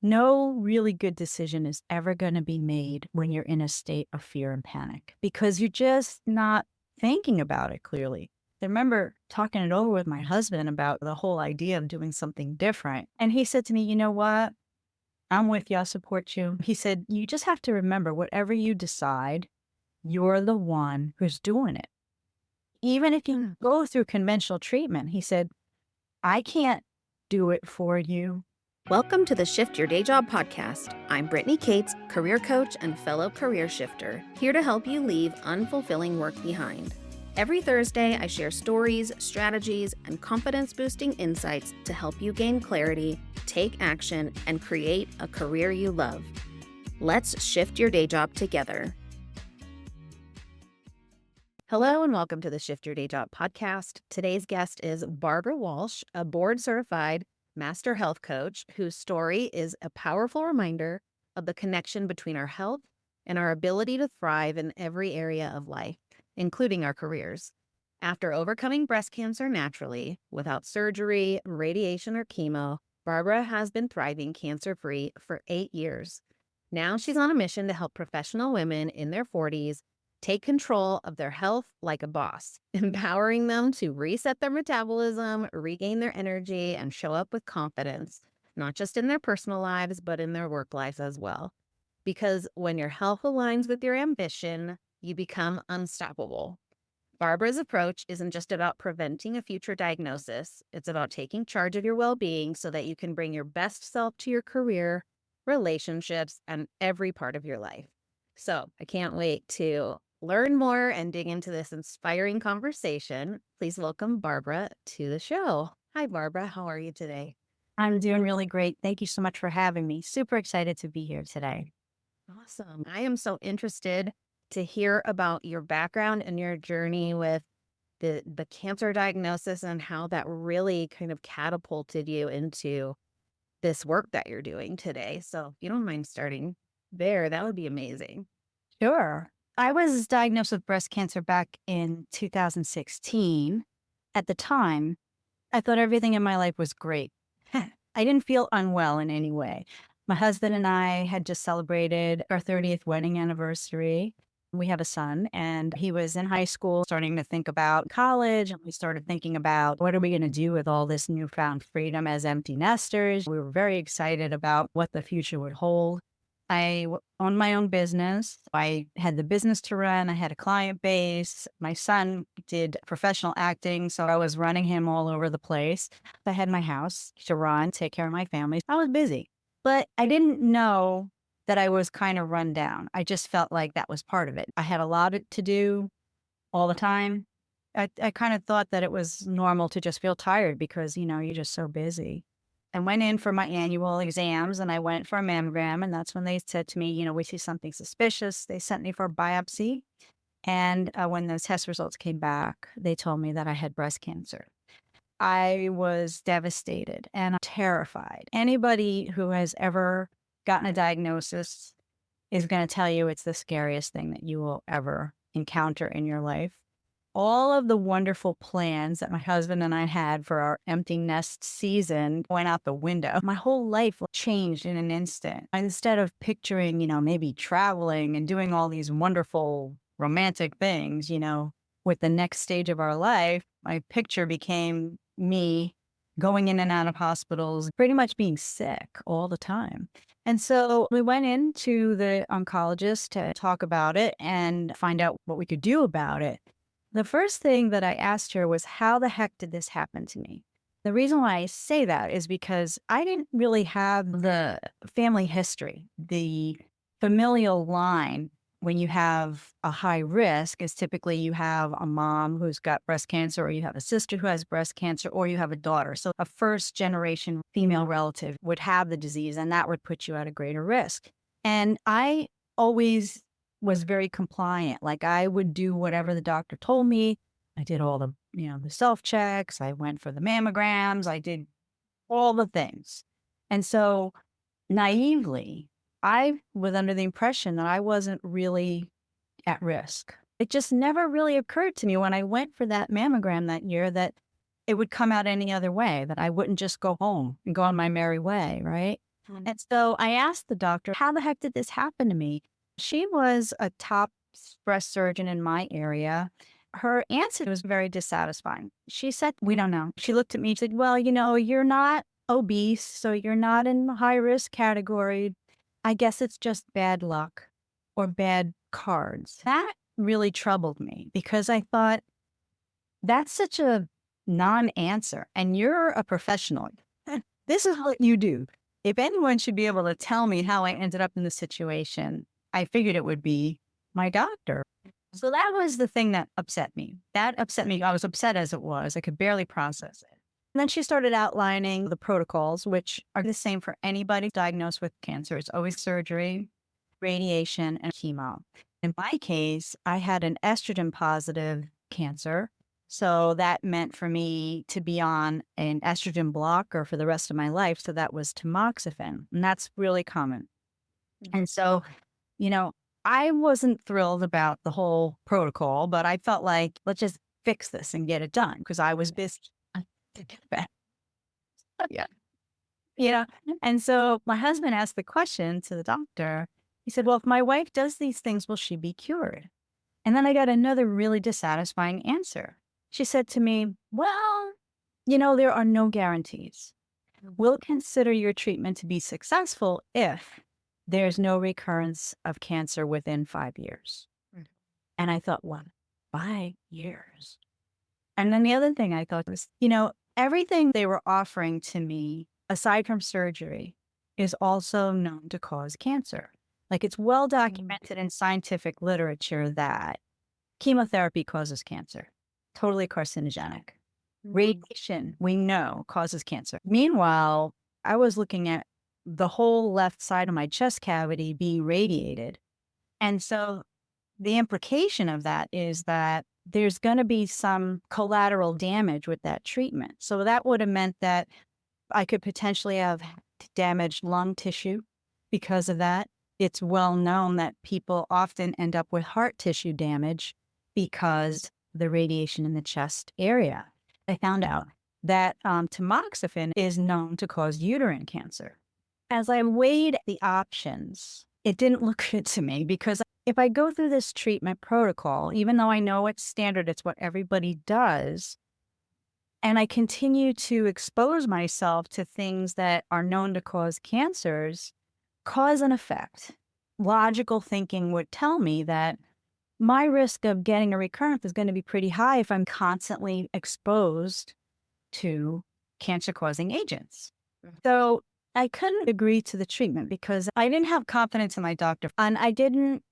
No really good decision is ever going to be made when you're in a state of fear and panic because you're just not thinking about it clearly. I remember talking it over with my husband about the whole idea of doing something different. And he said to me, you know what? I'm with you. I'll support you. He said, you just have to remember whatever you decide, you're the one who's doing it. Even if you go through conventional treatment, he said, I can't do it for you. Welcome to the Shift Your Day Job podcast. I'm Brittany Cates, career coach and fellow career shifter, here to help you leave unfulfilling work behind. Every Thursday, I share stories, strategies, and confidence-boosting insights to help you gain clarity, take action, and create a career you love. Let's shift your day job together. Hello and welcome to the Shift Your Day Job podcast. Today's guest is Barbara Walsh, a board-certified master health coach whose story is a powerful reminder of the connection between our health and our ability to thrive in every area of life, including our careers. After overcoming breast cancer naturally, without surgery, radiation, or chemo, Barbara has been thriving cancer-free for 8 years. Now she's on a mission to help professional women in their 40s take control of their health like a boss, empowering them to reset their metabolism, regain their energy, and show up with confidence, not just in their personal lives, but in their work lives as well. Because when your health aligns with your ambition, you become unstoppable. Barbara's approach isn't just about preventing a future diagnosis. It's about taking charge of your well-being so that you can bring your best self to your career, relationships, and every part of your life. So I can't wait to learn more and dig into this inspiring conversation. Please welcome Barbara to the show. Hi, Barbara. How are you today? I'm doing really great. Thank you so much for having me. Super excited to be here today. Awesome. I am so interested to hear about your background and your journey with the cancer diagnosis and how that really kind of catapulted you into this work that you're doing today. So if you don't mind starting there, that would be amazing. Sure. I was diagnosed with breast cancer back in 2016. At the time, I thought everything in my life was great. I didn't feel unwell in any way. My husband and I had just celebrated our 30th wedding anniversary. We have a son, and he was in high school, starting to think about college. And we started thinking about what are we going to do with all this newfound freedom as empty nesters. We were very excited about what the future would hold. I owned my own business. I had the business to run. I had a client base. My son did professional acting, so I was running him all over the place. I had my house to run, take care of my family. I was busy, but I didn't know that I was kind of run down. I just felt like that was part of it. I had a lot to do all the time. I kind of thought that it was normal to just feel tired because, you're just so busy. I went in for my annual exams and I went for a mammogram. And that's when they said to me, we see something suspicious. They sent me for a biopsy. And when those test results came back, they told me that I had breast cancer. I was devastated and terrified. Anybody who has ever gotten a diagnosis is going to tell you it's the scariest thing that you will ever encounter in your life. All of the wonderful plans that my husband and I had for our empty nest season went out the window. My whole life changed in an instant. Instead of picturing, maybe traveling and doing all these wonderful romantic things, with the next stage of our life, my picture became me going in and out of hospitals, pretty much being sick all the time. And so we went into the oncologist to talk about it and find out what we could do about it. The first thing that I asked her was, how the heck did this happen to me? The reason why I say that is because I didn't really have the family history. The familial line, when you have a high risk, is typically you have a mom who's got breast cancer, or you have a sister who has breast cancer, or you have a daughter. So a first generation female relative would have the disease, and that would put you at a greater risk. And I always was very compliant. Like, I would do whatever the doctor told me. I did all the, the self-checks. I went for the mammograms. I did all the things. And so naively, I was under the impression that I wasn't really at risk. It just never really occurred to me when I went for that mammogram that year that it would come out any other way, that I wouldn't just go home and go on my merry way, right? Mm. And so I asked the doctor, how the heck did this happen to me? She was a top breast surgeon in my area. Her answer was very dissatisfying. She said, we don't know. She looked at me and said, well, you're not obese, so you're not in the high risk category. I guess it's just bad luck or bad cards. That really troubled me because I thought that's such a non answer. And you're a professional. This is what you do. If anyone should be able to tell me how I ended up in this situation, I figured it would be my doctor. So that was the thing that upset me. That upset me. I was upset as it was. I could barely process it. And then she started outlining the protocols, which are the same for anybody diagnosed with cancer. It's always surgery, radiation, and chemo. In my case, I had an estrogen positive cancer. So that meant for me to be on an estrogen blocker for the rest of my life. So that was tamoxifen. And that's really common. And so, you know, I wasn't thrilled about the whole protocol, but I felt like, let's just fix this and get it done because I was busy. Yeah. Yeah. And so my husband asked the question to the doctor. He said, well, if my wife does these things, will she be cured? And then I got another really dissatisfying answer. She said to me, well, there are no guarantees. We'll consider your treatment to be successful if there's no recurrence of cancer within 5 years. Mm. And I thought, what? 5 years? And then the other thing I thought was, everything they were offering to me, aside from surgery, is also known to cause cancer. Like it's well documented in scientific literature that chemotherapy causes cancer, totally carcinogenic. Radiation, we know, causes cancer. Meanwhile, I was looking at the whole left side of my chest cavity being radiated. And so the implication of that is that there's going to be some collateral damage with that treatment. So that would have meant that I could potentially have damaged lung tissue because of that. It's well known that people often end up with heart tissue damage because the radiation in the chest area. I found out that tamoxifen is known to cause uterine cancer. As I weighed the options, it didn't look good to me because if I go through this treatment protocol, even though I know it's standard, it's what everybody does, and I continue to expose myself to things that are known to cause cancers, cause and effect. Logical thinking would tell me that my risk of getting a recurrence is going to be pretty high if I'm constantly exposed to cancer-causing agents. So I couldn't agree to the treatment because I didn't have confidence in my doctor and I didn't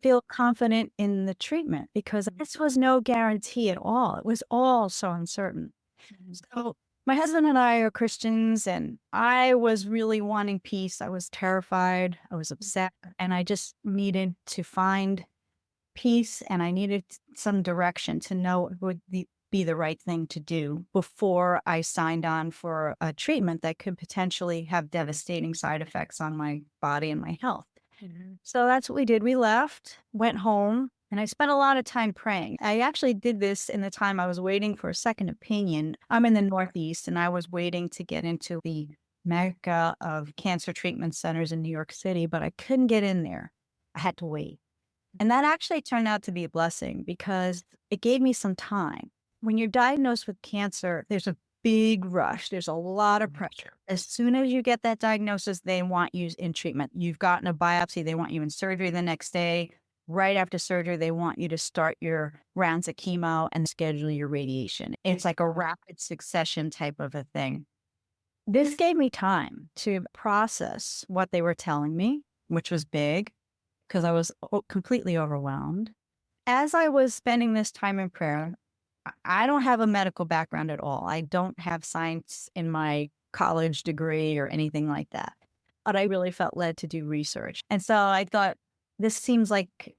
feel confident in the treatment because this was no guarantee at all. It was all so uncertain. So my husband and I are Christians and I was really wanting peace. I was terrified. I was upset and I just needed to find peace and I needed some direction to know it would be the right thing to do before I signed on for a treatment that could potentially have devastating side effects on my body and my health. So that's what we did. We left, went home, and I spent a lot of time praying. I actually did this in the time I was waiting for a second opinion. I'm in the Northeast and I was waiting to get into the mecca of cancer treatment centers in New York City, but I couldn't get in there. I had to wait. And that actually turned out to be a blessing because it gave me some time. When you're diagnosed with cancer, there's a big rush. There's a lot of pressure. As soon as you get that diagnosis, they want you in treatment. You've gotten a biopsy, they want you in surgery the next day. Right after surgery, they want you to start your rounds of chemo and schedule your radiation. It's like a rapid succession type of a thing. This gave me time to process what they were telling me, which was big because I was completely overwhelmed. As I was spending this time in prayer, I don't have a medical background at all. I don't have science in my college degree or anything like that. But I really felt led to do research. And so I thought, this seems like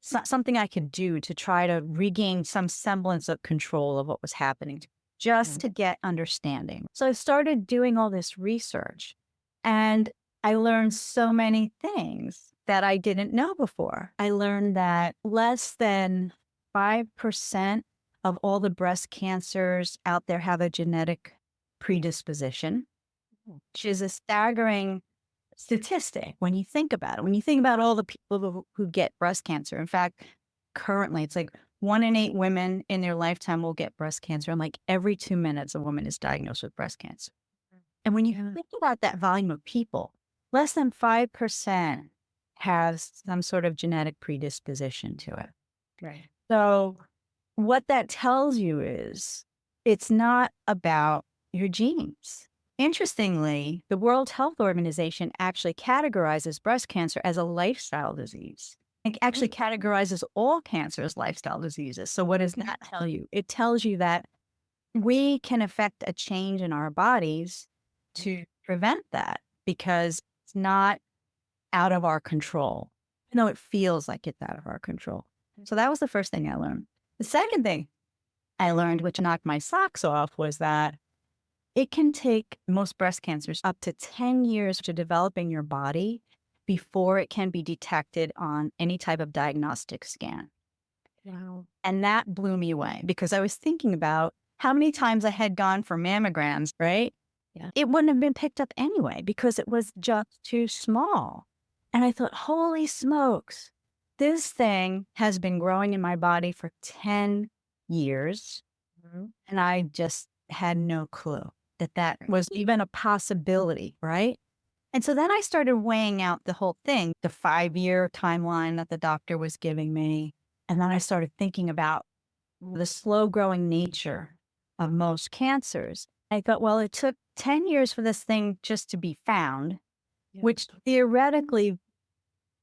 something I could do to try to regain some semblance of control of what was happening, just to get understanding. So I started doing all this research and I learned so many things that I didn't know before. I learned that less than 5% of all the breast cancers out there have a genetic predisposition, which is a staggering statistic when you think about it. When you think about all the people who get breast cancer. In fact, currently it's like 1 in 8 women in their lifetime will get breast cancer. And like every 2 minutes, a woman is diagnosed with breast cancer. And when you Yeah. think about that volume of people, less than 5% has some sort of genetic predisposition to it. Right. So what that tells you is it's not about your genes. Interestingly, the World Health Organization actually categorizes breast cancer as a lifestyle disease. It actually categorizes all cancer as lifestyle diseases. So what does that tell you? It tells you that we can affect a change in our bodies to prevent that because it's not out of our control. No, it feels like it's out of our control. So that was the first thing I learned. The second thing I learned, which knocked my socks off, was that it can take most breast cancers up to 10 years to develop in your body before it can be detected on any type of diagnostic scan. Wow. And that blew me away because I was thinking about how many times I had gone for mammograms, right? Yeah. It wouldn't have been picked up anyway because it was just too small. And I thought, holy smokes, this thing has been growing in my body for 10 years. Mhm. And I just had no clue that that was even a possibility, right? And so then I started weighing out the whole thing, the 5-year timeline that the doctor was giving me. And then I started thinking about the slow growing nature of most cancers. I thought, well, it took 10 years for this thing just to be found, Yeah. which theoretically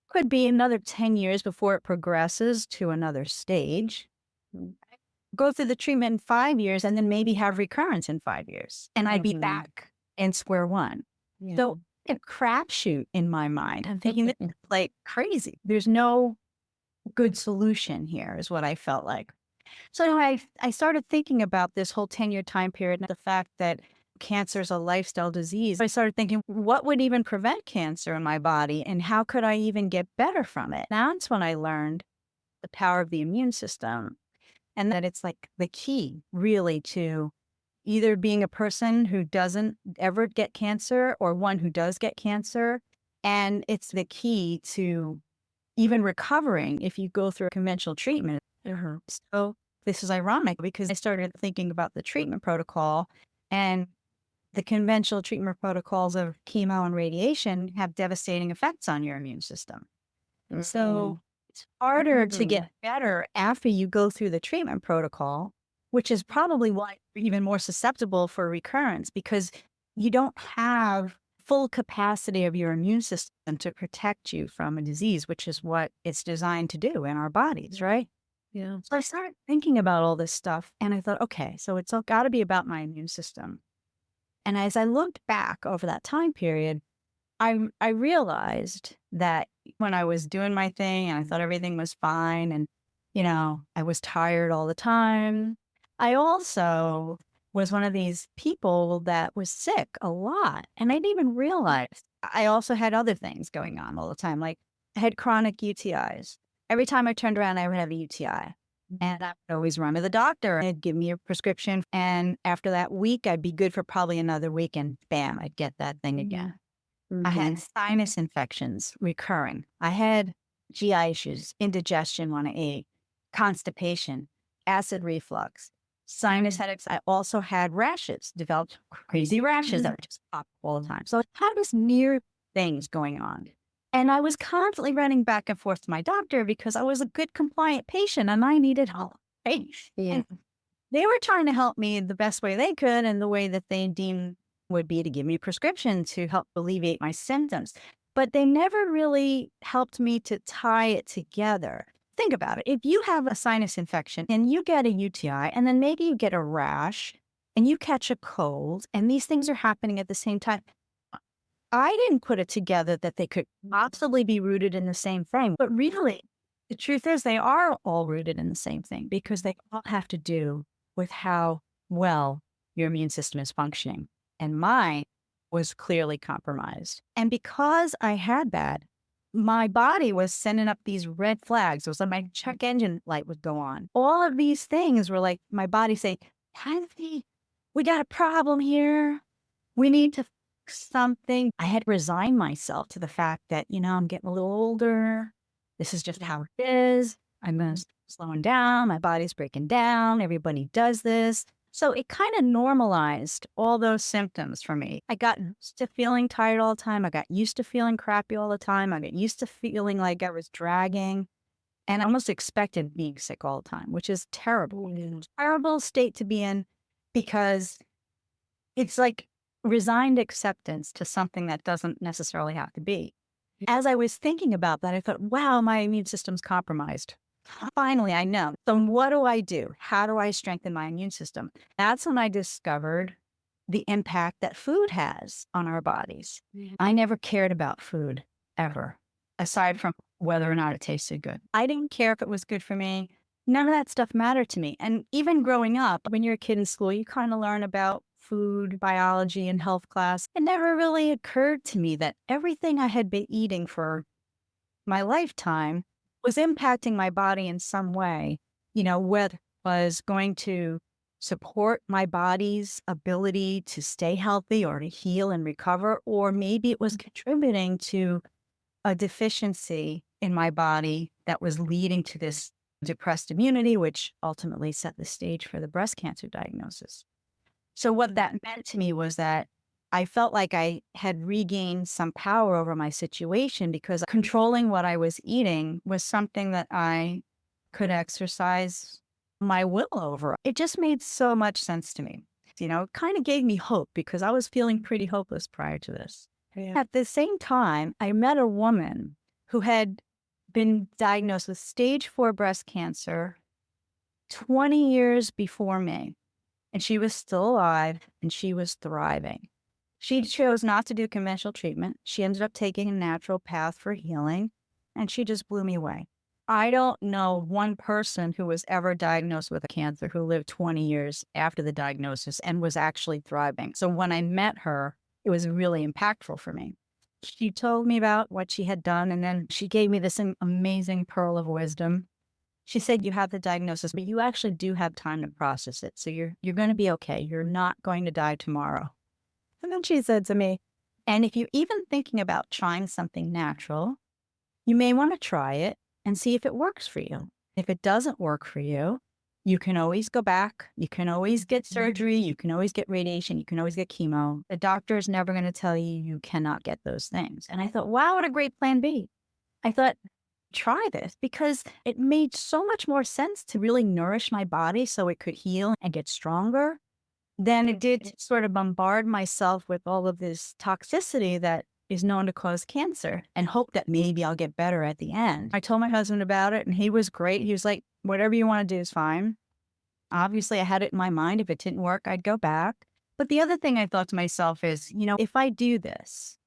could be another 10 years before it progresses to another stage. Mm. Go through the treatment in 5 years and then maybe have recurrence in 5 years. And I'd be Mhm. back in square one. Yeah. So a crapshoot in my mind. I'm thinking this is like crazy. There's no good solution here, is what I felt like. So I started thinking about this whole 10-year time period and the fact that cancer is a lifestyle disease. I started thinking, what would even prevent cancer in my body and how could I even get better from it? That's when I learned the power of the immune system and that it's like the key really to either being a person who doesn't ever get cancer or one who does get cancer. And it's the key to even recovering if you go through conventional treatment. Uh-huh. So this is ironic because I started thinking about the treatment protocol and the conventional treatment protocols of chemo and radiation have devastating effects on your immune system. So it's harder to get better after you go through the treatment protocol, which is probably why you're even more susceptible for recurrence because you don't have full capacity of your immune system to protect you from a disease, which is what it's designed to do in our bodies, right? Yeah. So I started thinking about all this stuff and I thought, okay, so it's all got to be about my immune system. And as I looked back over that time period, I realized that when I was doing my thing and I thought everything was fine and, I was tired all the time, I also was one of these people that was sick a lot. And I didn't even realize I also had other things going on all the time. Like I had chronic UTIs. Every time I turned around, I would have a UTI. And I would always run to the doctor and they'd give me a prescription. And after that week, I'd be good for probably another week and bam, I'd get that thing again. I had sinus infections recurring. I had GI issues, indigestion when I ate, constipation, acid reflux, sinus headaches. I also had rashes, developed crazy rashes that would just pop all the time. So I had these near things going on. And I was constantly running back and forth to my doctor because I was a good compliant patient and I needed help. Right? Yeah. And they were trying to help me the best way they could and the way that they deemed would be to give me a prescription to help alleviate my symptoms. But they never really helped me to tie it together. Think about it. If you have a sinus infection and you get a UTI and then maybe you get a rash and you catch a cold and these things are happening at the same time, I didn't put it together that they could possibly be rooted in the same thing. But really, the truth is they are all rooted in the same thing because they all have to do with how well your immune system is functioning. And mine was clearly compromised. And because I had that, my body was sending up these red flags. It was like my check engine light would go on. All of these things were like my body saying, Hansi, we got a problem here. We need to something. I had resigned myself to the fact that, I'm getting a little older. This is just how it is. I'm slowing down. My body's breaking down. Everybody does this. So it kind of normalized all those symptoms for me. I got used to feeling tired all the time. I got used to feeling crappy all the time. I got used to feeling like I was dragging. And I almost expected being sick all the time, which is terrible. Terrible state to be in because it's like resigned acceptance to something that doesn't necessarily have to be. As I was thinking about that, I thought, wow, my immune system's compromised. Finally, I know. So what do I do? How do I strengthen my immune system? That's when I discovered the impact that food has on our bodies. I never cared about food ever, aside from whether or not it tasted good. I didn't care if it was good for me. None of that stuff mattered to me. And even growing up, when you're a kid in school, you kind of learn about food, biology, and health class. It never really occurred to me that everything I had been eating for my lifetime was impacting my body in some way, whether it was going to support my body's ability to stay healthy or to heal and recover, or maybe it was contributing to a deficiency in my body that was leading to this depressed immunity, which ultimately set the stage for the breast cancer diagnosis. So what that meant to me was that I felt like I had regained some power over my situation because controlling what I was eating was something that I could exercise my will over. It just made so much sense to me. It kind of gave me hope because I was feeling pretty hopeless prior to this. Yeah. At the same time, I met a woman who had been diagnosed with stage 4 breast cancer 20 years before me. And she was still alive and she was thriving. She chose not to do conventional treatment. She ended up taking a natural path for healing, and she just blew me away. I don't know one person who was ever diagnosed with a cancer who lived 20 years after the diagnosis and was actually thriving. So when I met her, it was really impactful for me. She told me about what she had done, and then she gave me this amazing pearl of wisdom. She said, you have the diagnosis, but you actually do have time to process it. So you're going to be okay. You're not going to die tomorrow. And then she said to me, and if you're even thinking about trying something natural, you may want to try it and see if it works for you. If it doesn't work for you, you can always go back. You can always get surgery. You can always get radiation. You can always get chemo. The doctor is never going to tell you you cannot get those things. And I thought, wow, what a great plan B. I thought, try this because it made so much more sense to really nourish my body so it could heal and get stronger than it did to sort of bombard myself with all of this toxicity that is known to cause cancer and hope that maybe I'll get better at the end. I told my husband about it and he was great. He was like, whatever you want to do is fine. Obviously, I had it in my mind. If it didn't work, I'd go back. But the other thing I thought to myself is, if I do this,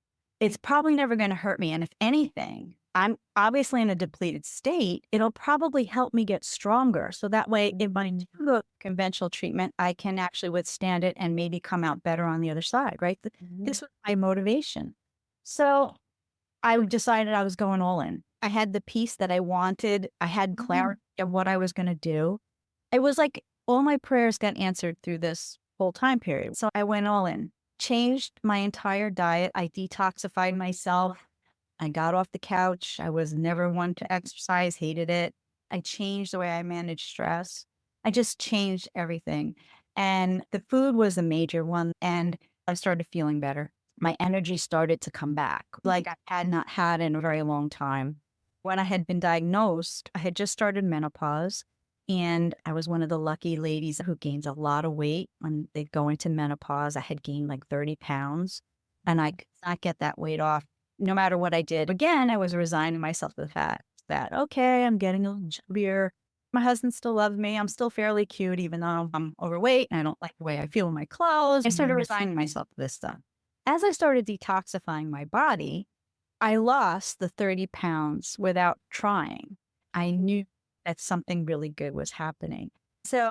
it's probably never going to hurt me. And if anything, I'm obviously in a depleted state. It'll probably help me get stronger. So that way, if I do go conventional treatment, I can actually withstand it and maybe come out better on the other side, right? This was my motivation. So I decided I was going all in. I had the peace that I wanted. I had clarity of what I was going to do. It was like all my prayers got answered through this whole time period. So I went all in, changed my entire diet. I detoxified myself. I got off the couch. I was never one to exercise, hated it. I changed the way I managed stress. I just changed everything. And the food was a major one. And I started feeling better. My energy started to come back like I had not had in a very long time. When I had been diagnosed, I had just started menopause. And I was one of the lucky ladies who gains a lot of weight when they go into menopause. I had gained like 30 pounds and I could not get that weight off no matter what I did. Again, I was resigning myself to the fact that, okay, I'm getting a little chubbier. My husband still loves me. I'm still fairly cute, even though I'm overweight and I don't like the way I feel in my clothes. I started resigning myself to this stuff. As I started detoxifying my body, I lost the 30 pounds without trying. I knew that something really good was happening. So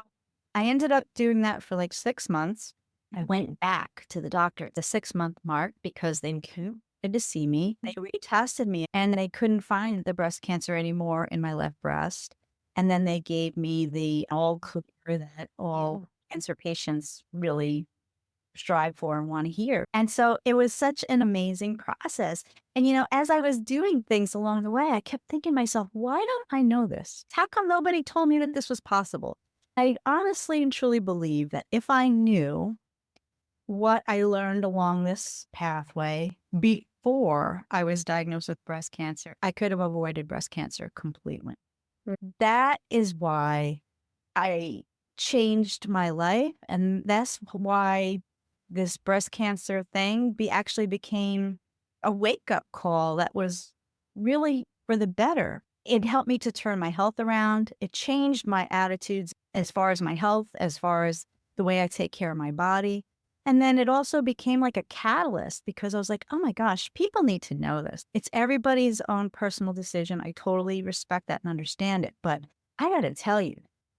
I ended up doing that for like 6 months. I went back to the doctor at the 6-month mark because they came to see me. They retested me and they couldn't find the breast cancer anymore in my left breast. And then they gave me the all clear that all cancer patients really strive for and want to hear. And so it was such an amazing process. And, as I was doing things along the way, I kept thinking to myself, why don't I know this? How come nobody told me that this was possible? I honestly and truly believe that if I knew what I learned along this pathway before I was diagnosed with breast cancer, I could have avoided breast cancer completely. That is why I changed my life. And that's why this breast cancer thing actually became a wake up call that was really for the better. It helped me to turn my health around. It changed my attitudes as far as my health, as far as the way I take care of my body. And then it also became like a catalyst because I was like, oh my gosh, people need to know this. It's everybody's own personal decision. I totally respect that and understand it. But I got to tell you,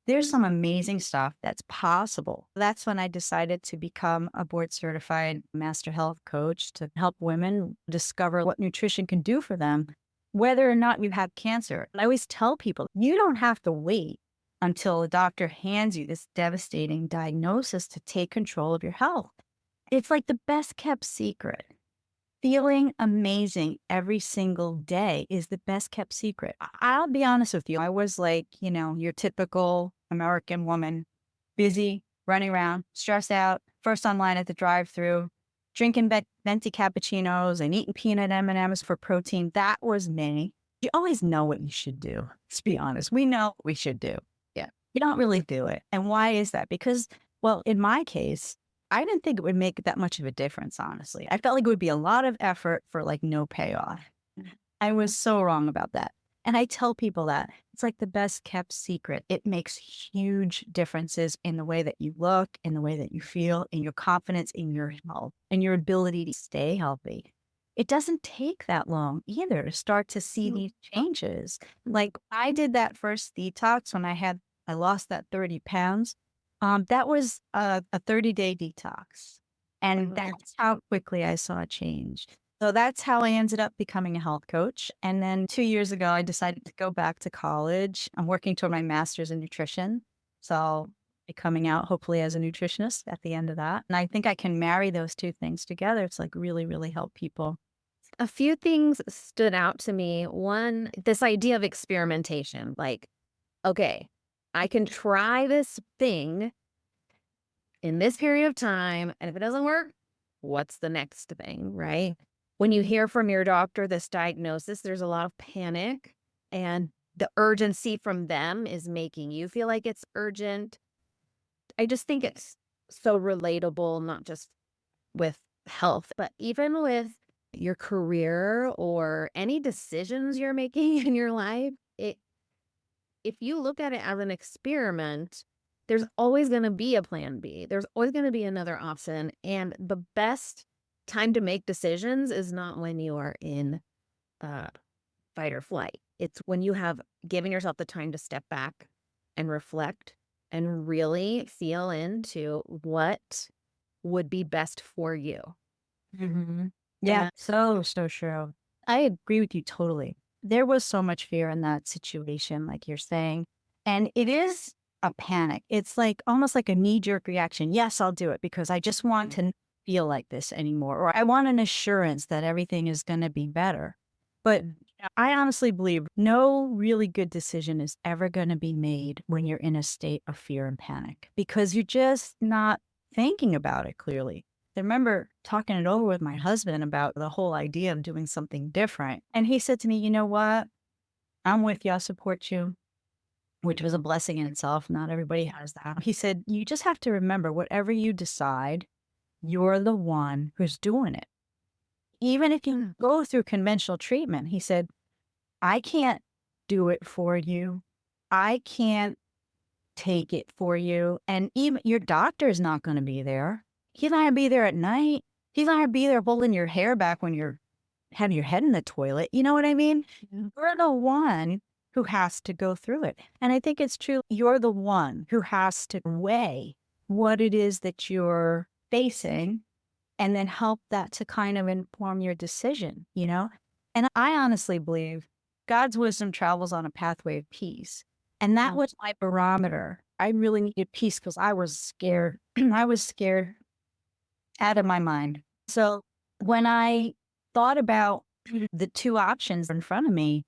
there's some amazing stuff that's possible. That's when I decided to become a board certified master health coach to help women discover what nutrition can do for them, whether or not you have cancer. And I always tell people, you don't have to wait until a doctor hands you this devastating diagnosis to take control of your health. It's like the best kept secret. Feeling amazing every single day is the best kept secret. I'll be honest with you. I was like, your typical American woman, busy, running around, stressed out, first online at the drive-through, drinking venti cappuccinos and eating peanut M&Ms for protein. That was me. You always know what you should do. Let's be honest. We know what we should do. Yeah. You don't really do it. And why is that? Because, well, in my case, I didn't think it would make that much of a difference, honestly. I felt like it would be a lot of effort for like no payoff. I was so wrong about that. And I tell people that it's like the best kept secret. It makes huge differences in the way that you look, in the way that you feel, in your confidence, in your health, and your ability to stay healthy. It doesn't take that long either to start to see these changes. Like I did that first detox when I lost that 30 pounds. That was a 30-day detox. And that's how quickly I saw a change. So that's how I ended up becoming a health coach. And then 2 years ago, I decided to go back to college. I'm working toward my master's in nutrition. So I'll be coming out hopefully as a nutritionist at the end of that. And I think I can marry those two things together. It's like really, really help people. A few things stood out to me. One, this idea of experimentation, like, okay, I can try this thing in this period of time. And if it doesn't work, what's the next thing, right? When you hear from your doctor this diagnosis, there's a lot of panic, and the urgency from them is making you feel like it's urgent. I just think it's so relatable, not just with health, but even with your career or any decisions you're making in your life. If you look at it as an experiment, there's always going to be a plan B. There's always going to be another option. And the best time to make decisions is not when you are in fight or flight. It's when you have given yourself the time to step back and reflect and really feel into what would be best for you. Mm-hmm. Yeah, so true. I agree with you totally. There was so much fear in that situation, like you're saying. And it is a panic. It's like almost like a knee jerk reaction. Yes, I'll do it because I just want to not feel like this anymore. Or I want an assurance that everything is going to be better. But I honestly believe no really good decision is ever going to be made when you're in a state of fear and panic because you're just not thinking about it clearly. I remember talking it over with my husband about the whole idea of doing something different. And he said to me, you know what? I'm with you. I support you, which was a blessing in itself. Not everybody has that. He said, you just have to remember whatever you decide, you're the one who's doing it. Even if you go through conventional treatment, he said, I can't do it for you. I can't take it for you. And even your doctor is not going to be there. He's not going to be there at night. He's not going to be there holding your hair back when you're having your head in the toilet. You know what I mean? Yeah. You're the one who has to go through it. And I think it's true. You're the one who has to weigh what it is that you're facing and then help that to kind of inform your decision, And I honestly believe God's wisdom travels on a pathway of peace. And that was my barometer. I really needed peace because I was scared. I was scared out of my mind. So when I thought about the two options in front of me,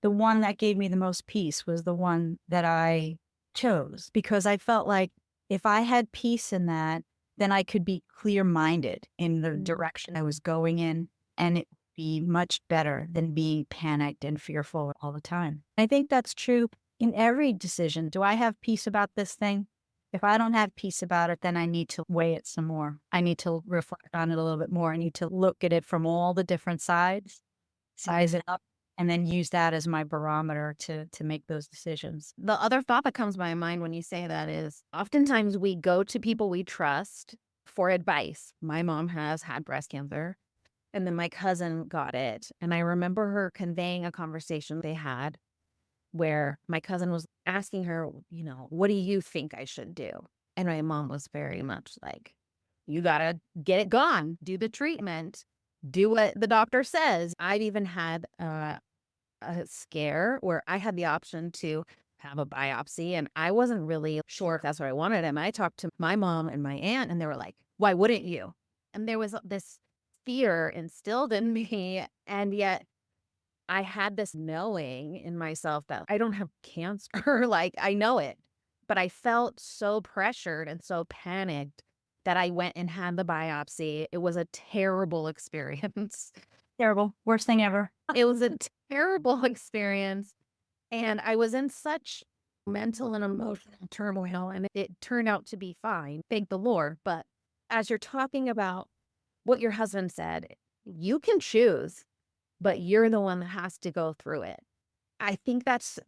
the one that gave me the most peace was the one that I chose because I felt like if I had peace in that, then I could be clear minded in the Mm. direction I was going in, and it would be much better than being panicked and fearful all the time. I think that's true in every decision. Do I have peace about this thing? If I don't have peace about it, then I need to weigh it some more. I need to reflect on it a little bit more. I need to look at it from all the different sides, size it up, and then use that as my barometer to make those decisions. The other thought that comes to my mind when you say that is oftentimes we go to people we trust for advice. My mom has had breast cancer, and then my cousin got it. And I remember her conveying a conversation they had where my cousin was asking her, what do you think I should do? And my mom was very much like, you got to get it gone, do the treatment, do what the doctor says. I've even had a scare where I had the option to have a biopsy and I wasn't really sure if that's what I wanted. And I talked to my mom and my aunt, and they were like, why wouldn't you? And there was this fear instilled in me. And yet I had this knowing in myself that I don't have cancer. Like, I know it, but I felt so pressured and so panicked that I went and had the biopsy. It was a terrible experience. Terrible. Worst thing ever. It was a terrible experience. And I was in such mental and emotional turmoil, and it turned out to be fine. Thank the Lord. But as you're talking about what your husband said, you can choose, but you're the one that has to go through it. I think that's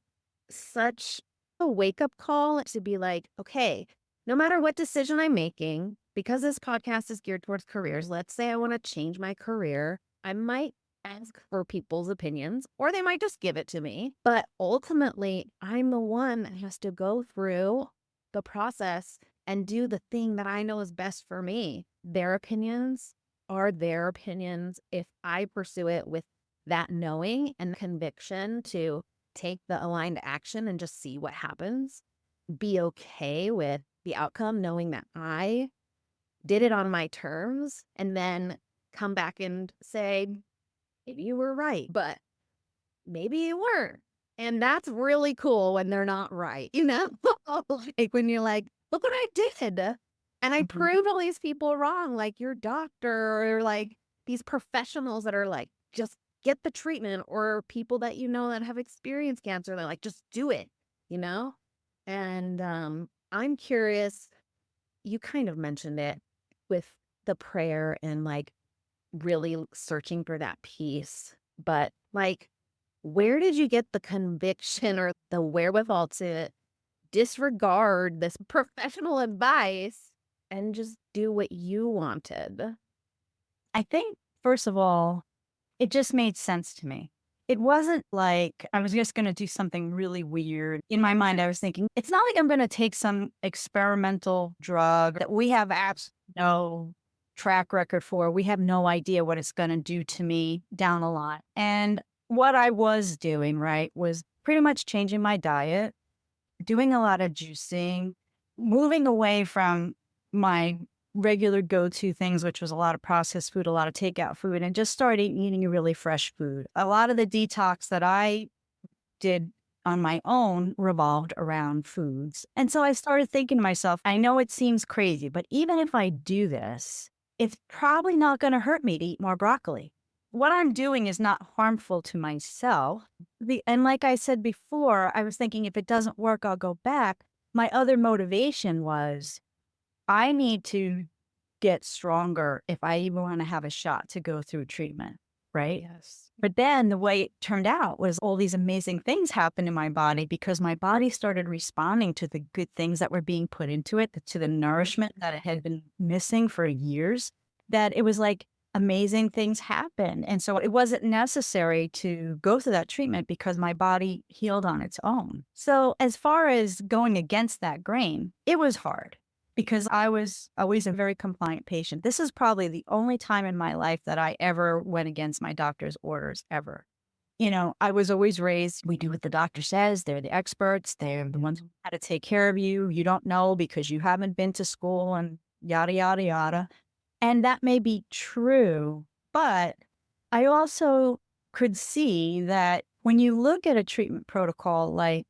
such a wake up call to be like, okay, no matter what decision I'm making, because this podcast is geared towards careers, let's say I want to change my career, I might ask for people's opinions or they might just give it to me. But ultimately, I'm the one that has to go through the process and do the thing that I know is best for me. Their opinions are their opinions. If I pursue it with that knowing and conviction to take the aligned action and just see what happens, be okay with the outcome, knowing that I did it on my terms, and then come back and say, maybe you were right, but maybe you weren't. And that's really cool when they're not right, like when you're like, look what I did. And I Mhm. proved all these people wrong, like your doctor or like these professionals that are like, just get the treatment, or people that that have experienced cancer. They're like, just do it, you know? And I'm curious, you kind of mentioned it with the prayer and like really searching for that peace. But like, where did you get the conviction or the wherewithal to disregard this professional advice and just do what you wanted? I think, first of all, it just made sense to me. It wasn't like I was just going to do something really weird. In my mind, I was thinking, it's not like I'm going to take some experimental drug that we have absolutely no track record for. We have no idea what it's going to do to me down the line. And what I was doing, right, was pretty much changing my diet, doing a lot of juicing, moving away from my regular go-to things, which was a lot of processed food, a lot of takeout food, and just started eating really fresh food. A lot of the detox that I did on my own revolved around foods. And so I started thinking to myself, I know it seems crazy, but even if I do this, it's probably not going to hurt me to eat more broccoli. What I'm doing is not harmful to myself. And like I said before, I was thinking if it doesn't work, I'll go back. My other motivation was I need to get stronger if I even want to have a shot to go through treatment, right? Yes. But then the way it turned out was all these amazing things happened in my body because my body started responding to the good things that were being put into it, to the nourishment that it had been missing for years, that it was like amazing things happened. And so it wasn't necessary to go through that treatment because my body healed on its own. So as far as going against that grain, it was hard because I was always a very compliant patient. This is probably the only time in my life that I ever went against my doctor's orders, ever. I was always raised, we do what the doctor says. They're the experts. They're the ones who know how to take care of you. You don't know because you haven't been to school and yada, yada, yada. And that may be true, but I also could see that when you look at a treatment protocol like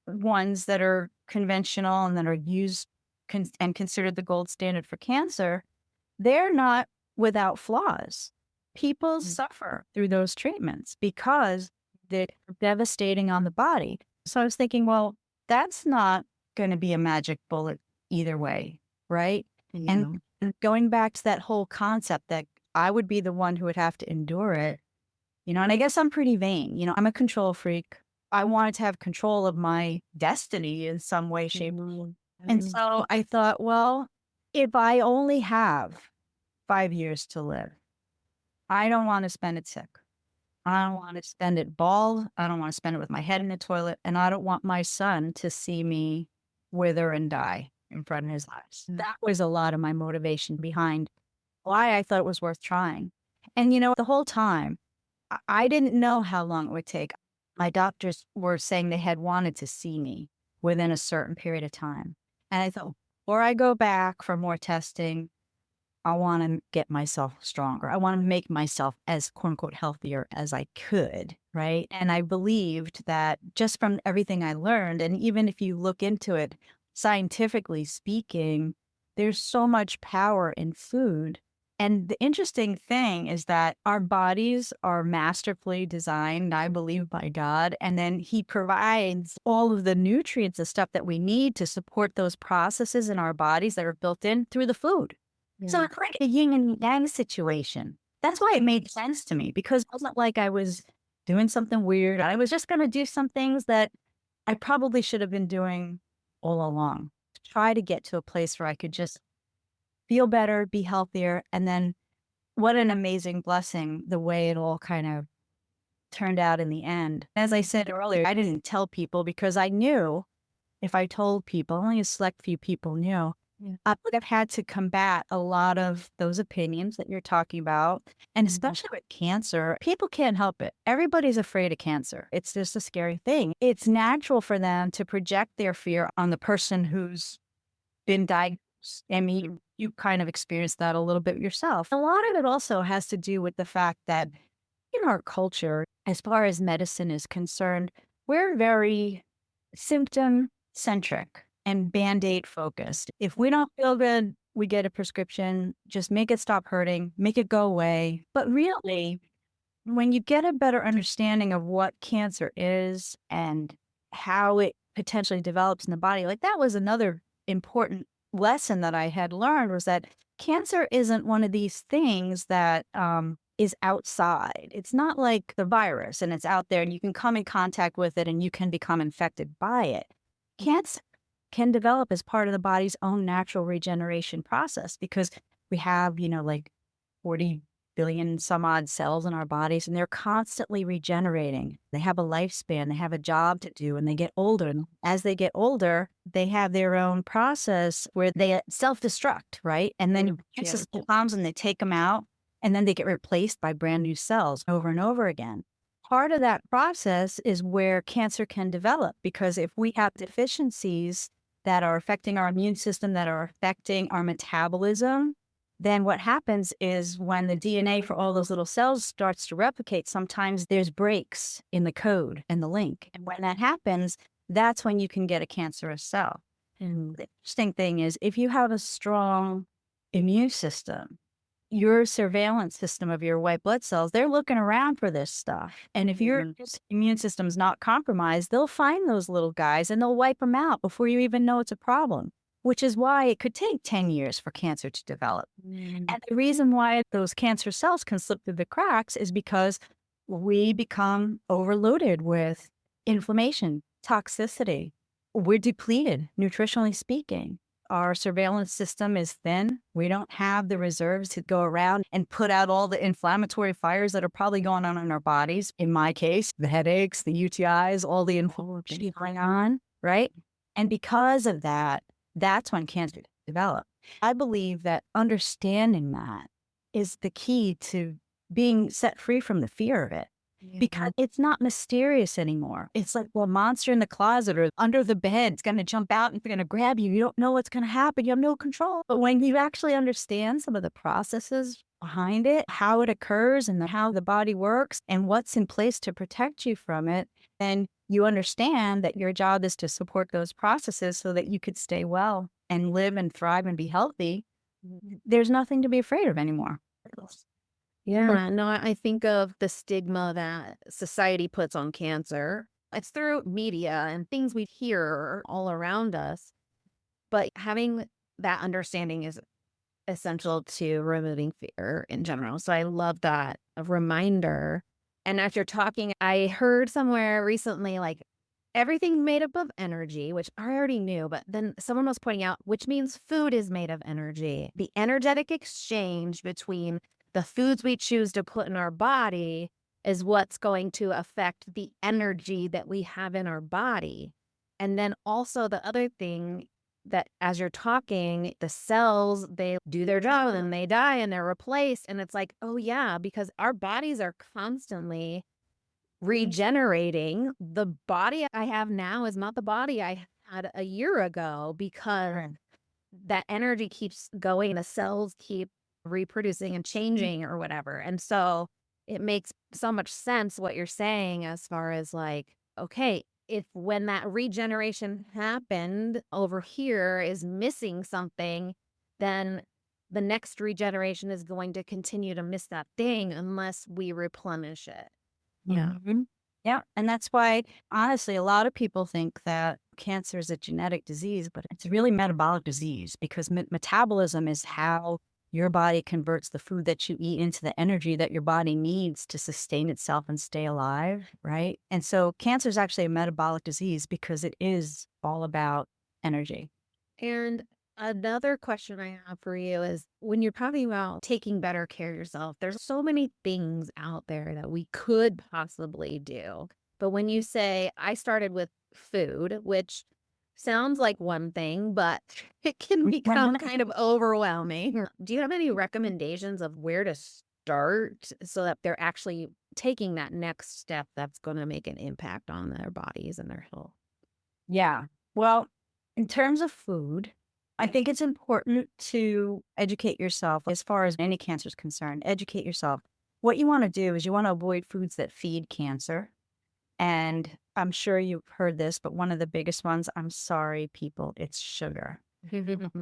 ones that are conventional and that are used and considered the gold standard for cancer, they're not without flaws. People suffer through those treatments because they're devastating on the body. So I was thinking, well, that's not going to be a magic bullet either way, right? And Yeah. going back to that whole concept that I would be the one who would have to endure it, and I guess I'm pretty vain. I'm a control freak. I wanted to have control of my destiny in some way, shape. Mhm. And Mhm. so I thought, well, if I only have 5 years to live, I don't want to spend it sick. I don't want to spend it bald. I don't want to spend it with my head in the toilet. And I don't want my son to see me wither and die in front of his eyes. That was a lot of my motivation behind why I thought it was worth trying. And, the whole time, I didn't know how long it would take. My doctors were saying they had wanted to see me within a certain period of time. And I thought, before I go back for more testing, I want to get myself stronger. I want to make myself as quote unquote healthier as I could. Right. And I believed that just from everything I learned, and even if you look into it scientifically speaking, there's so much power in food. And the interesting thing is that our bodies are masterfully designed, I believe, by God. And then He provides all of the nutrients and stuff that we need to support those processes in our bodies that are built in through the food. So Yeah. it's like a yin and yang situation. That's why it made sense to me because it wasn't like I was doing something weird. I was just going to do some things that I probably should have been doing all along. Try to get to a place where I could just feel better, be healthier. And then what an amazing blessing the way it all kind of turned out in the end. As I said earlier, I didn't tell people because I knew if I told people, only a select few people knew, Yeah. I would have had to combat a lot of those opinions that you're talking about. And especially with cancer, people can't help it. Everybody's afraid of cancer. It's just a scary thing. It's natural for them to project their fear on the person who's been diagnosed. I mean, you kind of experienced that a little bit yourself. A lot of it also has to do with the fact that in our culture, as far as medicine is concerned, we're very symptom centric and band aid focused. If we don't feel good, we get a prescription, just make it stop hurting, make it go away. But really, when you get a better understanding of what cancer is and how it potentially develops in the body, like that was another important lesson that I had learned was that cancer isn't one of these things that is outside. It's not like the virus and it's out there and you can come in contact with it and you can become infected by it. Cancer can develop as part of the body's own natural regeneration process because we have, like 40 billion some odd cells in our bodies, and they're constantly regenerating. They have a lifespan, they have a job to do, and they get older. And as they get older, they have their own process where they self destruct, right? And then Yeah. system comes and they take them out, and then they get replaced by brand new cells over and over again. Part of that process is where cancer can develop because if we have deficiencies that are affecting our immune system, that are affecting our metabolism, then what happens is when the DNA for all those little cells starts to replicate, sometimes there's breaks in the code and the link. And when that happens, that's when you can get a cancerous cell. And the interesting thing is, if you have a strong immune system, your surveillance system of your white blood cells, they're looking around for this stuff. And if your immune system's not compromised, they'll find those little guys and they'll wipe them out before you even know it's a problem, which is why it could take 10 years for cancer to develop. And the reason why those cancer cells can slip through the cracks is because we become overloaded with inflammation, toxicity. We're depleted, nutritionally speaking. Our surveillance system is thin. We don't have the reserves to go around and put out all the inflammatory fires that are probably going on in our bodies. In my case, the headaches, the UTIs, all the inflammation going on, right? And because of that, that's when cancer develops. I believe that understanding that is the key to being set free from the fear of it. because it's not mysterious anymore. It's like, well, a monster in the closet or under the bed is going to jump out and it's going to grab you. You don't know what's going to happen. You have no control. But when you actually understand some of the processes behind it, how it occurs and how the body works and what's in place to protect you from it, then you understand that your job is to support those processes so that you could stay well and live and thrive and be healthy. There's nothing to be afraid of anymore. Yeah, no, I think of the stigma that society puts on cancer. It's through media and things we hear all around us, but having that understanding is essential to removing fear in general. So I love that a reminder. And as you're talking, I heard somewhere recently, like everything made up of energy, which I already knew, but then someone was pointing out, which means food is made of energy. The energetic exchange between the foods we choose to put in our body is what's going to affect the energy that we have in our body. And then also the other thing that as you're talking, the cells, they do their job and they die and they're replaced. And it's like, oh, yeah, because our bodies are constantly regenerating. The body I have now is not the body I had a year ago because Right. that energy keeps going. The cells keep reproducing and changing or whatever. And so it makes so much sense what you're saying as far as like, okay, if when that regeneration happened over here is missing something, then the next regeneration is going to continue to miss that thing unless we replenish it. Yeah. Mhm. Yeah. And that's why, honestly, a lot of people think that cancer is a genetic disease, but it's really metabolic disease because metabolism is how your body converts the food that you eat into the energy that your body needs to sustain itself and stay alive. Right. And so cancer is actually a metabolic disease because it is all about energy. And another question I have for you is when you're talking about taking better care of yourself, there's so many things out there that we could possibly do. But when you say, I started with food, which sounds like one thing, but it can become kind of overwhelming. Do you have any recommendations of where to start so that they're actually taking that next step that's going to make an impact on their bodies and their health? Yeah. Well, in terms of food, I think it's important to educate yourself as far as any cancer is concerned. Educate yourself. What you want to do is you want to avoid foods that feed cancer. And I'm sure you've heard this, but one of the biggest ones, I'm sorry, people, it's sugar.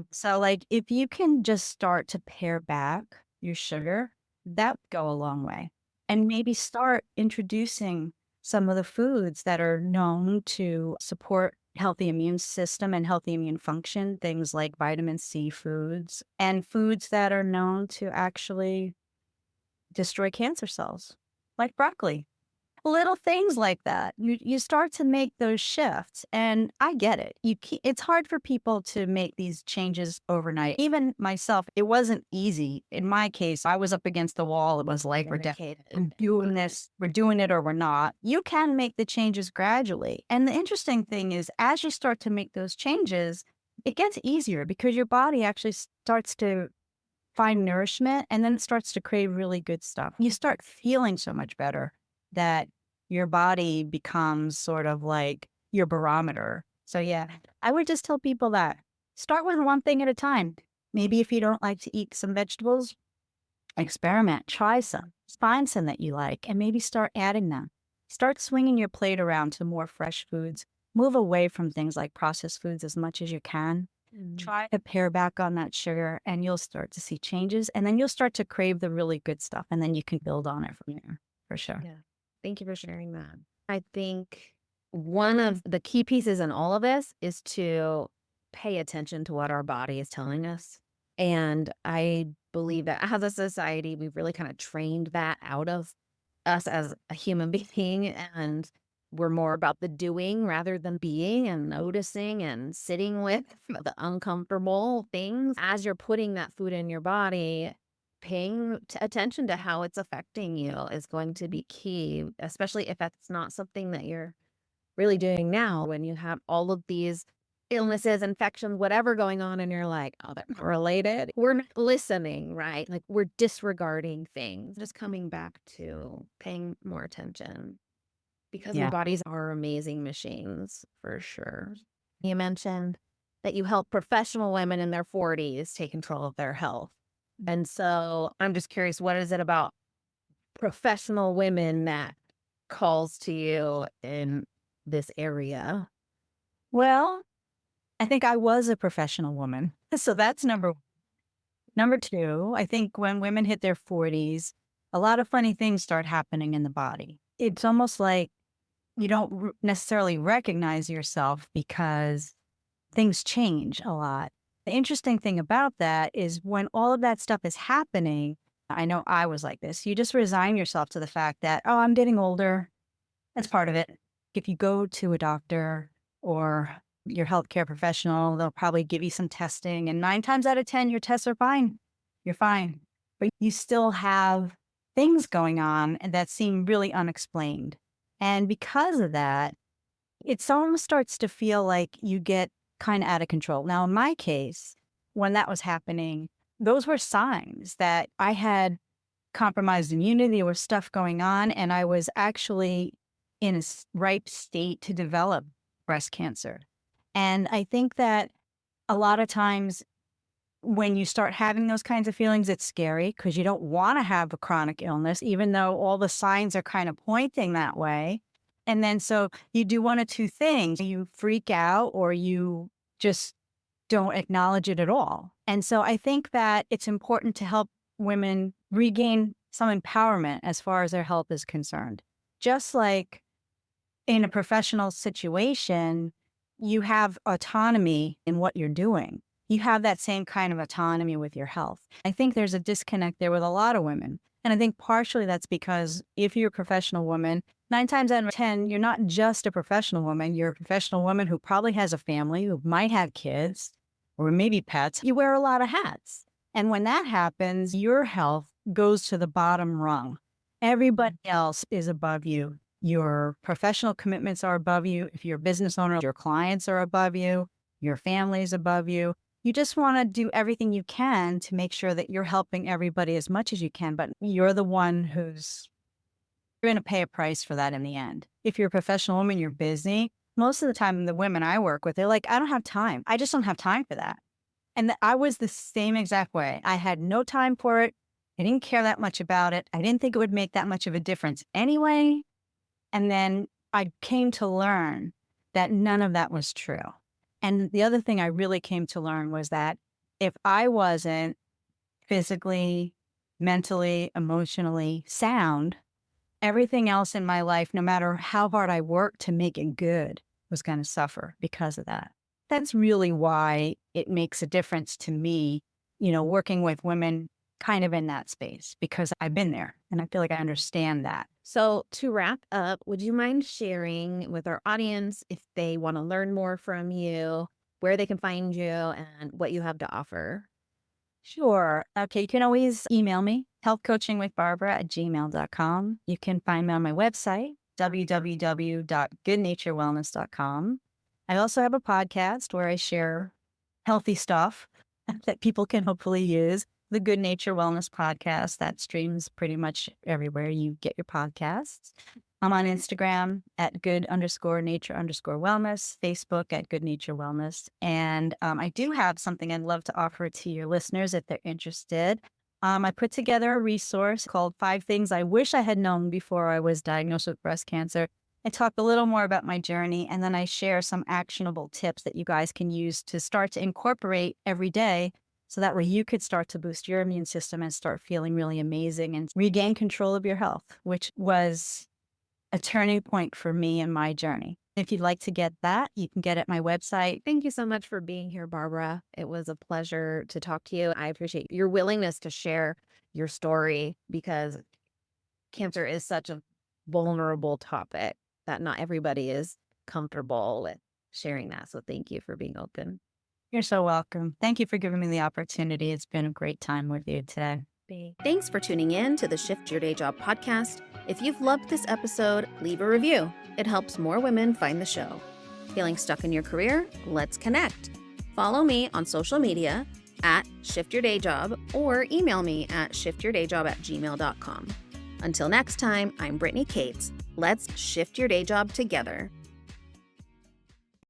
So, like, if you can just start to pare back your sugar, that would go a long way. And maybe start introducing some of the foods that are known to support healthy immune system and healthy immune function, things like vitamin C foods and foods that are known to actually destroy cancer cells, like broccoli. Little things like that. You start to make those shifts, and I get it. It's hard for people to make these changes overnight. Even myself, it wasn't easy. In my case, I was up against the wall. It was like, we're Dedicated. doing this, we're doing it or we're not. You can make the changes gradually. And the interesting thing is, as you start to make those changes, it gets easier because your body actually starts to find nourishment and then it starts to crave really good stuff. You start feeling so much better that your body becomes sort of like your barometer. So, yeah, I would just tell people that start with one thing at a time. Maybe if you don't like to eat some vegetables, experiment, try some, find some that you like, and maybe start adding them. Start swinging your plate around to more fresh foods. Move away from things like processed foods as much as you can. Mm. Try to pare back on that sugar and you'll start to see changes. And then you'll start to crave the really good stuff. And then you can build on it from there for sure. Yeah. Thank you for sharing that. I think one of the key pieces in all of this is to pay attention to what our body is telling us. And I believe that as a society, we've really kind of trained that out of us as a human being. And we're more about the doing rather than being and noticing and sitting with the uncomfortable things. As you're putting that food in your body, paying attention to how it's affecting you is going to be key, especially if that's not something that you're really doing now when you have all of these illnesses, infections, whatever going on, and you're like, oh, they're not related. We're not listening, right? Like we're disregarding things. Just coming back to paying more attention because our Yeah. bodies are amazing machines for sure. You mentioned that you help professional women in their 40s take control of their health. And so I'm just curious, what is it about professional women that calls to you in this area? Well, I think I was a professional woman. So that's number one. Number two, I think when women hit their 40s, a lot of funny things start happening in the body. It's almost like you don't necessarily recognize yourself because things change a lot. The interesting thing about that is when all of that stuff is happening, I know I was like this, you just resign yourself to the fact that, oh, I'm getting older. That's part of it. If you go to a doctor or your healthcare professional, they'll probably give you some testing, and 9 times out of 10, your tests are fine. You're fine. But you still have things going on and that seem really unexplained. And because of that, it almost starts to feel like you get kind of out of control. Now, in my case, when that was happening, those were signs that I had compromised immunity. There was stuff going on, and I was actually in a ripe state to develop breast cancer. And I think that a lot of times when you start having those kinds of feelings, it's scary because you don't want to have a chronic illness, even though all the signs are kind of pointing that way. And then so you do one of two things: you freak out or you just don't acknowledge it at all. And so I think that it's important to help women regain some empowerment as far as their health is concerned. Just like in a professional situation, you have autonomy in what you're doing. You have that same kind of autonomy with your health. I think there's a disconnect there with a lot of women. And I think partially that's because if you're a professional woman, 9 times out of 10, you're not just a professional woman. You're a professional woman who probably has a family, who might have kids or maybe pets. You wear a lot of hats. And when that happens, your health goes to the bottom rung. Everybody else is above you. Your professional commitments are above you. If you're a business owner, your clients are above you. Your family is above you. You just want to do everything you can to make sure that you're helping everybody as much as you can, but you're the one who's you're going to pay a price for that in the end. If you're a professional woman, you're busy. Most of the time, the women I work with, they're like, I don't have time. I just don't have time for that. And I was the same exact way. I had no time for it. I didn't care that much about it. I didn't think it would make that much of a difference anyway. And then I came to learn that none of that was true. And the other thing I really came to learn was that if I wasn't physically, mentally, emotionally sound, everything else in my life, no matter how hard I worked to make it good, was going to suffer because of that. That's really why it makes a difference to me, working with women kind of in that space, because I've been there and I feel like I understand that. So to wrap up, would you mind sharing with our audience if they want to learn more from you, where they can find you, and what you have to offer? Sure. Okay. You can always email me, healthcoachingwithbarbara@gmail.com. You can find me on my website, www.goodnaturewellness.com. I also have a podcast where I share healthy stuff that people can hopefully use. The Good Nature Wellness Podcast that streams pretty much everywhere you get your podcasts. I'm on Instagram at good_nature_wellness, Facebook at Good Nature Wellness. And I do have something I'd love to offer to your listeners if they're interested. I put together a resource called 5 Things I Wish I Had Known Before I Was Diagnosed with Breast Cancer. I talk a little more about my journey, and then I share some actionable tips that you guys can use to start to incorporate every day. So that way you could start to boost your immune system and start feeling really amazing and regain control of your health, which was a turning point for me in my journey. If you'd like to get that, you can get it at my website. Thank you so much for being here, Barbara. It was a pleasure to talk to you. I appreciate your willingness to share your story because cancer is such a vulnerable topic that not everybody is comfortable with sharing that. So thank you for being open. You're so welcome. Thank you for giving me the opportunity. It's been a great time with you today. Thanks for tuning in to the Shift Your Day Job podcast. If you've loved this episode, leave a review. It helps more women find the show. Feeling stuck in your career? Let's connect. Follow me on social media at shiftyourdayjob or email me at shiftyourdayjob@gmail.com. Until next time, I'm Brittany Cates. Let's shift your day job together.